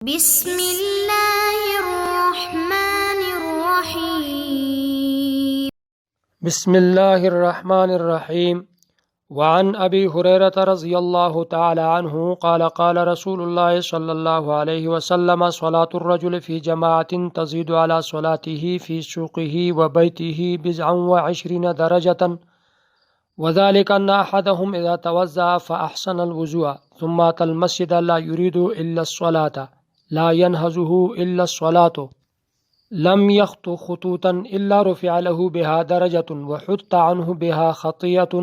بسم اللہ الرحمن الرحیم بسم اللہ الرحمن الرحیم وعن ابی ہریرہ رضی اللہ تعالی عنہ قال قال رسول اللہ صلی اللہ علیہ وسلم صلاة الرجل فی جماعت تزید علی صلاته فی سوقه وبیته 29 درجة وذلك أن أحدهم إذا توضأ فأحسن الوضوء ثم أتى المسجد لا يريد إلا الصلاة لا ينهزه إلا الصلاة لم يخط خطوطا إلا رفع له بها درجة وحط عنه بها خطية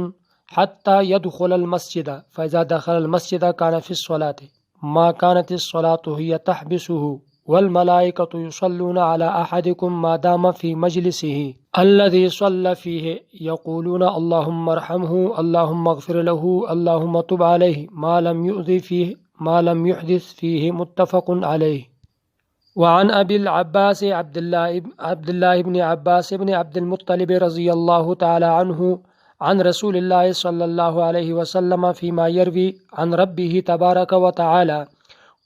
حتى يدخل المسجد فإذا دخل المسجد كان في الصلاة ما كانت الصلاة هي تحبسه والملائكة يصلون على أحدكم ما دام في مجلسه الذي صلى فيه يقولون اللهم ارحمه اللهم اغفر له اللهم تب عليه ما لم يحدث فيه متفق عليه. وعن ابی العباس عبد الله بن عباس بن عبد المطلب رضی اللہ تعالی عنہ عن رسول اللہ صلی اللہ علیہ وسلم فيما يروي عن ربه تبارك وتعالى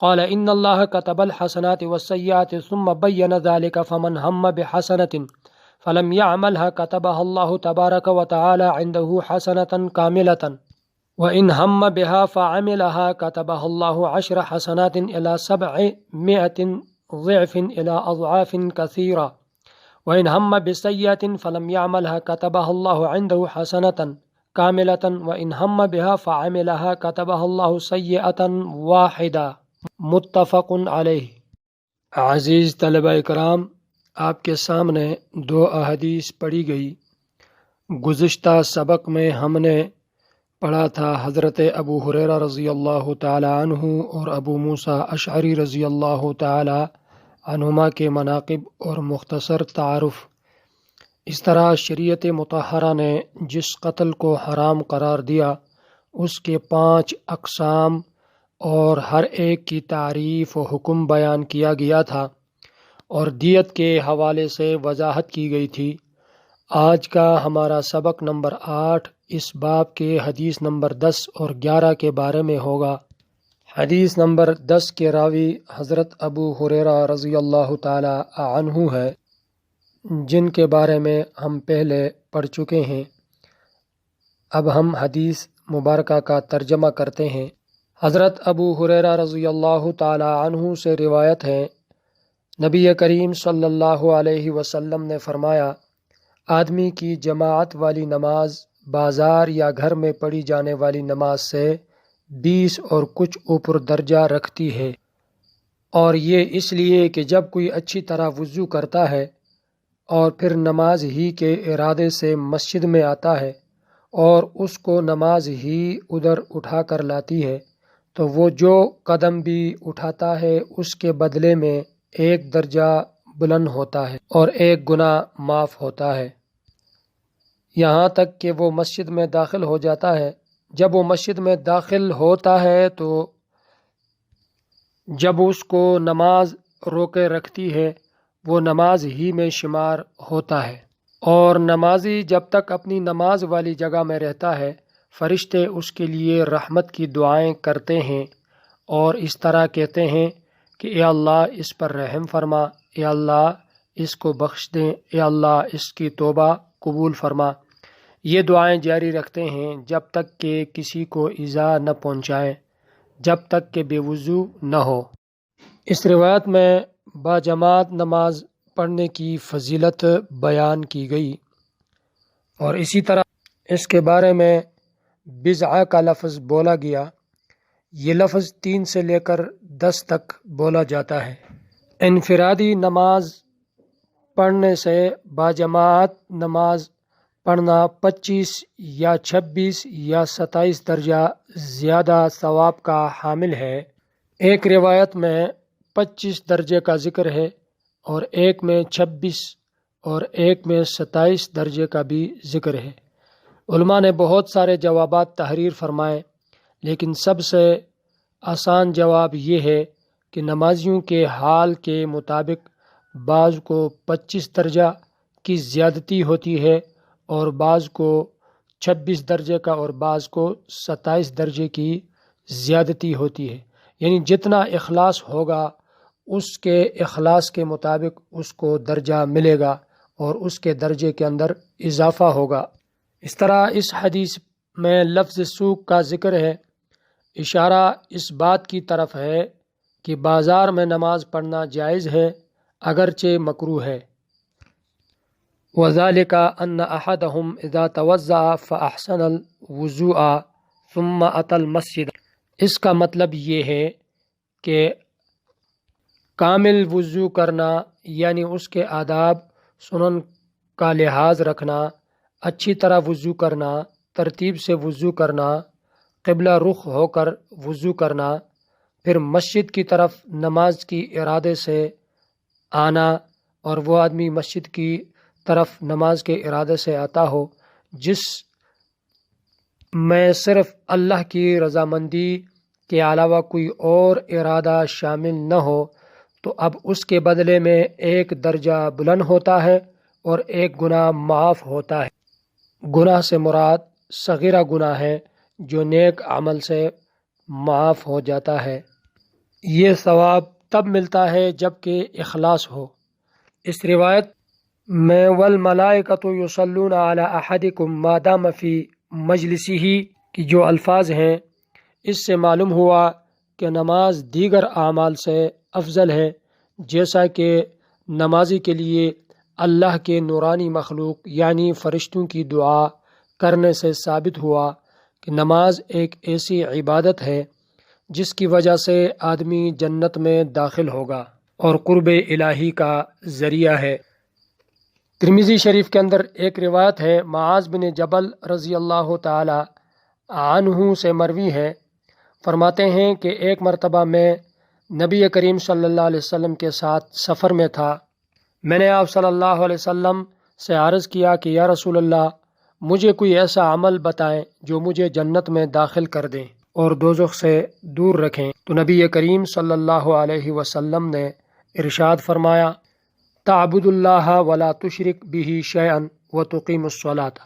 قال ان الله كتب الحسنات والسيئات ثم بين ذلك فمن هم بحسنة فلم يعملها كتبها الله تبارك وتعالى عنده حسنة كاملة وإن هم بها فعملها كتبها الله 10 حسنات إلى 700 ضعف إلى أضعاف كثيرة وإن هم بسيئة فلم يعملها كتبها الله عنده حسنة كاملة وإن هم بها فعملها كتبها الله سيئة واحدة متفق علیہ. عزیز طلبہ اکرام، آپ کے سامنے 2 احادیث پڑھی گئی. گزشتہ سبق میں ہم نے پڑھا تھا حضرت ابو ہریرہ رضی اللہ تعالی عنہ اور ابو موسیٰ اشعری رضی اللہ تعالی عنہما کے مناقب اور مختصر تعارف. اس طرح شریعت مطہرہ نے جس قتل کو حرام قرار دیا اس کے 5 اقسام اور ہر ایک کی تعریف و حکم بیان کیا گیا تھا اور دیت کے حوالے سے وضاحت کی گئی تھی. آج کا ہمارا سبق نمبر 8 اس باب کے حدیث نمبر 10 اور 11 کے بارے میں ہوگا. حدیث نمبر 10 کے راوی حضرت ابو ہریرہ رضی اللہ تعالی عنہ ہے، جن کے بارے میں ہم پہلے پڑھ چکے ہیں. اب ہم حدیث مبارکہ کا ترجمہ کرتے ہیں. حضرت ابو ہریرہ رضی اللہ تعالی عنہ سے روایت ہے، نبی کریم صلی اللہ علیہ وسلم نے فرمایا، آدمی کی جماعت والی نماز بازار یا گھر میں پڑھی جانے والی نماز سے 20 اور کچھ اوپر درجہ رکھتی ہے، اور یہ اس لیے کہ جب کوئی اچھی طرح وضو کرتا ہے اور پھر نماز ہی کے ارادے سے مسجد میں آتا ہے اور اس کو نماز ہی ادھر اٹھا کر لاتی ہے تو وہ جو قدم بھی اٹھاتا ہے اس کے بدلے میں 1 درجہ بلند ہوتا ہے اور 1 گناہ معاف ہوتا ہے، یہاں تک کہ وہ مسجد میں داخل ہو جاتا ہے. جب وہ مسجد میں داخل ہوتا ہے تو جب اس کو نماز روکے رکھتی ہے وہ نماز ہی میں شمار ہوتا ہے، اور نمازی جب تک اپنی نماز والی جگہ میں رہتا ہے فرشتے اس کے لیے رحمت کی دعائیں کرتے ہیں اور اس طرح کہتے ہیں کہ اے اللہ اس پر رحم فرما، اے اللہ اس کو بخش دیں، اے اللہ اس کی توبہ قبول فرما. یہ دعائیں جاری رکھتے ہیں جب تک کہ کسی کو ایذا نہ پہنچائیں، جب تک کہ بے وضو نہ ہو. اس روایت میں باجماعت نماز پڑھنے کی فضیلت بیان کی گئی، اور اسی طرح اس کے بارے میں بضع کا لفظ بولا گیا. یہ لفظ 3 سے لے کر 10 تک بولا جاتا ہے. انفرادی نماز پڑھنے سے باجماعت نماز پڑھنا 25 یا 26 یا 27 درجہ زیادہ ثواب کا حامل ہے. ایک روایت میں 25 درجے کا ذکر ہے اور ایک میں 26 اور ایک میں 27 درجے کا بھی ذکر ہے. علماء نے بہت سارے جوابات تحریر فرمائے، لیکن سب سے آسان جواب یہ ہے کہ نمازیوں کے حال کے مطابق بعض کو 25 درجہ کی زیادتی ہوتی ہے اور بعض کو 26 درجے کا اور بعض کو 27 درجے کی زیادتی ہوتی ہے. یعنی جتنا اخلاص ہوگا اس کے اخلاص کے مطابق اس کو درجہ ملے گا اور اس کے درجے کے اندر اضافہ ہوگا۔ اس طرح اس حدیث میں لفظ سوق کا ذکر ہے، اشارہ اس بات کی طرف ہے کہ بازار میں نماز پڑھنا جائز ہے اگرچہ مکروہ ہے۔ وَذَلِكَ أَنَّ أَحَدَهُمْ إِذَا تَوَضَّأَ فَأَحْسَنَ الْوُضُوءَ ثُمَّ أَتَى الْمَسْجِدَ۔ اس کا مطلب یہ ہے کہ کامل وضو کرنا یعنی اس کے آداب سنن کا لحاظ رکھنا، اچھی طرح وضو کرنا، ترتیب سے وضو کرنا، قبلہ رخ ہو کر وضو کرنا، پھر مسجد کی طرف نماز کی ارادے سے آنا، اور وہ آدمی مسجد کی طرف نماز کے ارادے سے آتا ہو جس میں صرف اللہ کی رضامندی کے علاوہ کوئی اور ارادہ شامل نہ ہو، تو اب اس کے بدلے میں ایک درجہ بلند ہوتا ہے اور ایک گناہ معاف ہوتا ہے۔ گناہ سے مراد صغیرہ گناہ ہے جو نیک عمل سے معاف ہو جاتا ہے۔ یہ ثواب تب ملتا ہے جب کہ اخلاص ہو۔ اس روایت میں والملائکۃ یصلون علی احدکم ما دام فی مجلسہ کی جو الفاظ ہیں، اس سے معلوم ہوا کہ نماز دیگر اعمال سے افضل ہے، جیسا کہ نمازی کے لیے اللہ کے نورانی مخلوق یعنی فرشتوں کی دعا کرنے سے ثابت ہوا کہ نماز ایک ایسی عبادت ہے جس کی وجہ سے آدمی جنت میں داخل ہوگا اور قرب الہی کا ذریعہ ہے۔ ترمذی شریف کے اندر ایک روایت ہے، معاذ بن جبل رضی اللہ تعالی عنہ سے مروی ہے، فرماتے ہیں کہ ایک مرتبہ میں نبی کریم صلی اللہ علیہ وسلم کے ساتھ سفر میں تھا۔ میں نے آپ صلی اللہ علیہ وسلم سے عرض کیا کہ یا رسول اللہ، مجھے کوئی ایسا عمل بتائیں جو مجھے جنت میں داخل کر دیں اور دوزخ سے دور رکھیں۔ تو نبی کریم صلی اللہ علیہ وسلم نے ارشاد فرمایا، تعبد اللہ ولا تشرک بہ شیئا وتقیم الصلاۃ،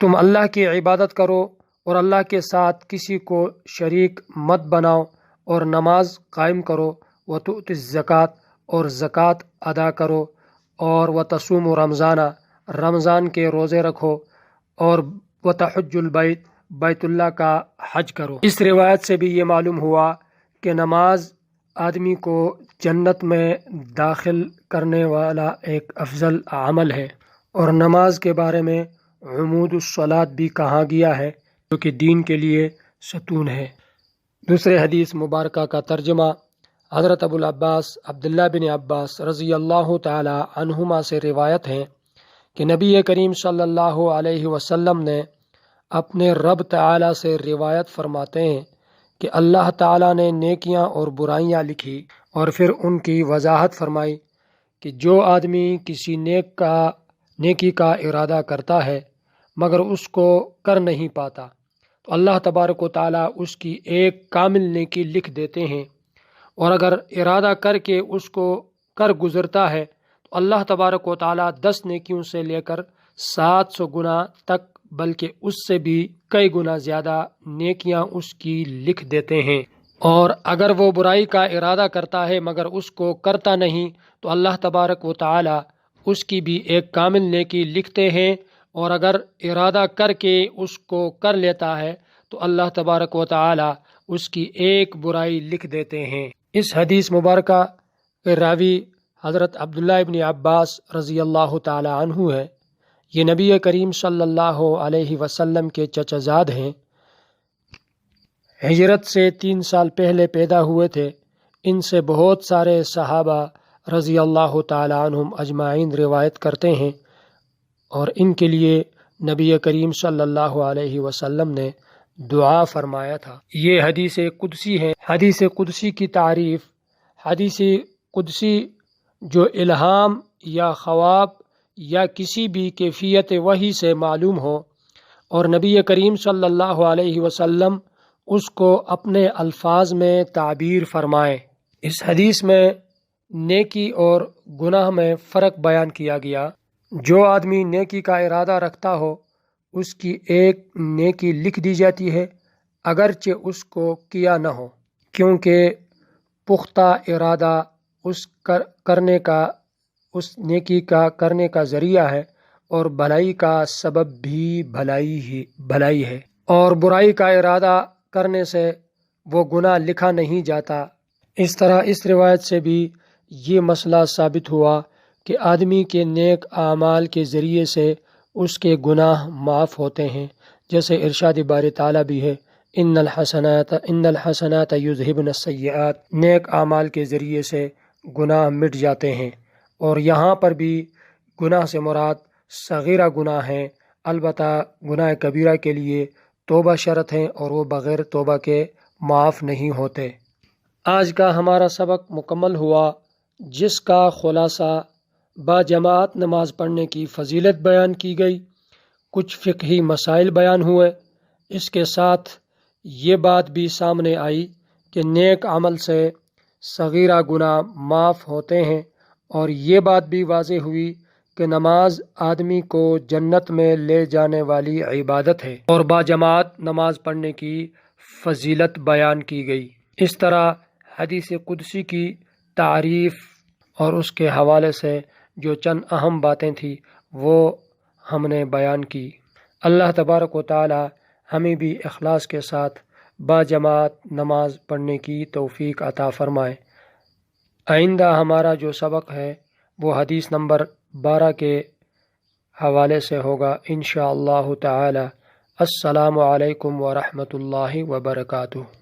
تم اللہ کی عبادت کرو اور اللہ کے ساتھ کسی کو شریک مت بناؤ اور نماز قائم کرو، وتؤتی الزکوٰۃ اور زکوٰۃ ادا کرو، اور وتصوم رمضان رمضان کے روزے رکھو، اور وتحج البیت بیت اللہ کا حج کرو۔ اس روایت سے بھی یہ معلوم ہوا کہ نماز آدمی کو جنت میں داخل کرنے والا ایک افضل عمل ہے، اور نماز کے بارے میں عمود الصلاۃ بھی کہا گیا ہے جو کہ دین کے لیے ستون ہے۔ دوسرے حدیث مبارکہ کا ترجمہ حضرت ابو العباس عبداللہ بن عباس رضی اللہ تعالی عنہما سے روایت ہے کہ نبی کریم صلی اللہ علیہ وسلم نے اپنے رب تعالی سے روایت فرماتے ہیں کہ اللہ تعالی نے نیکیاں اور برائیاں لکھی اور پھر ان کی وضاحت فرمائی کہ جو آدمی کسی نیکی کا ارادہ کرتا ہے مگر اس کو کر نہیں پاتا تو اللہ تبارک و تعالی اس کی ایک کامل نیکی لکھ دیتے ہیں، اور اگر ارادہ کر کے اس کو کر گزرتا ہے تو اللہ تبارک و تعالی 10 نیکیوں سے لے کر 700 گنا تک بلکہ اس سے بھی کئی گنا زیادہ نیکیاں اس کی لکھ دیتے ہیں۔ اور اگر وہ برائی کا ارادہ کرتا ہے مگر اس کو کرتا نہیں تو اللہ تبارک و تعالی اس کی بھی ایک کامل نیکی لکھتے ہیں، اور اگر ارادہ کر کے اس کو کر لیتا ہے تو اللہ تبارک و تعالی اس کی ایک برائی لکھ دیتے ہیں۔ اس حدیث مبارکہ کے راوی حضرت عبداللہ ابن عباس رضی اللہ تعالی عنہ ہے۔ یہ نبی کریم صلی اللہ علیہ وسلم کے چچا زاد ہیں، ہجرت سے 3 سال پہلے پیدا ہوئے تھے۔ ان سے بہت سارے صحابہ رضی اللہ تعالی عنہم اجمعین روایت کرتے ہیں، اور ان کے لیے نبی کریم صلی اللہ علیہ وسلم نے دعا فرمایا تھا۔ یہ حدیث قدسی ہے۔ حدیث قدسی کی تعریف، حدیث قدسی جو الہام یا خواب یا کسی بھی کیفیت وحی سے معلوم ہو اور نبی کریم صلی اللہ علیہ وسلم اس کو اپنے الفاظ میں تعبیر فرمائے۔ اس حدیث میں نیکی اور گناہ میں فرق بیان کیا گیا۔ جو آدمی نیکی کا ارادہ رکھتا ہو اس کی ایک نیکی لکھ دی جاتی ہے اگرچہ اس کو کیا نہ ہو، کیونکہ پختہ ارادہ اس نیکی کا کرنے کا ذریعہ ہے، اور بھلائی کا سبب بھی بھلائی ہے، اور برائی کا ارادہ کرنے سے وہ گناہ لکھا نہیں جاتا۔ اس طرح اس روایت سے بھی یہ مسئلہ ثابت ہوا کہ آدمی کے نیک اعمال کے ذریعے سے اس کے گناہ معاف ہوتے ہیں، جیسے ارشاد باری تعالیٰ بھی ہے، ان الحسنات یذہبن السیئات، نیک اعمال کے ذریعے سے گناہ مٹ جاتے ہیں۔ اور یہاں پر بھی گناہ سے مراد صغیرہ گناہ ہیں، البتہ گناہ کبیرہ کے لیے توبہ شرط ہیں، اور وہ بغیر توبہ کے معاف نہیں ہوتے۔ آج کا ہمارا سبق مکمل ہوا، جس کا خلاصہ با جماعت نماز پڑھنے کی فضیلت بیان کی گئی، کچھ فقہی مسائل بیان ہوئے، اس کے ساتھ یہ بات بھی سامنے آئی کہ نیک عمل سے صغیرہ گناہ معاف ہوتے ہیں، اور یہ بات بھی واضح ہوئی کہ نماز آدمی کو جنت میں لے جانے والی عبادت ہے، اور با جماعت نماز پڑھنے کی فضیلت بیان کی گئی۔ اس طرح حدیث قدسی کی تعریف اور اس کے حوالے سے جو چند اہم باتیں تھیں وہ ہم نے بیان کی۔ اللہ تبارک و تعالی ہمیں بھی اخلاص کے ساتھ با جماعت نماز پڑھنے کی توفیق عطا فرمائے۔ آئندہ ہمارا جو سبق ہے وہ حدیث نمبر 12 کے حوالے سے ہوگا انشاءاللہ تعالی۔ السلام علیکم ورحمۃ اللہ وبرکاتہ۔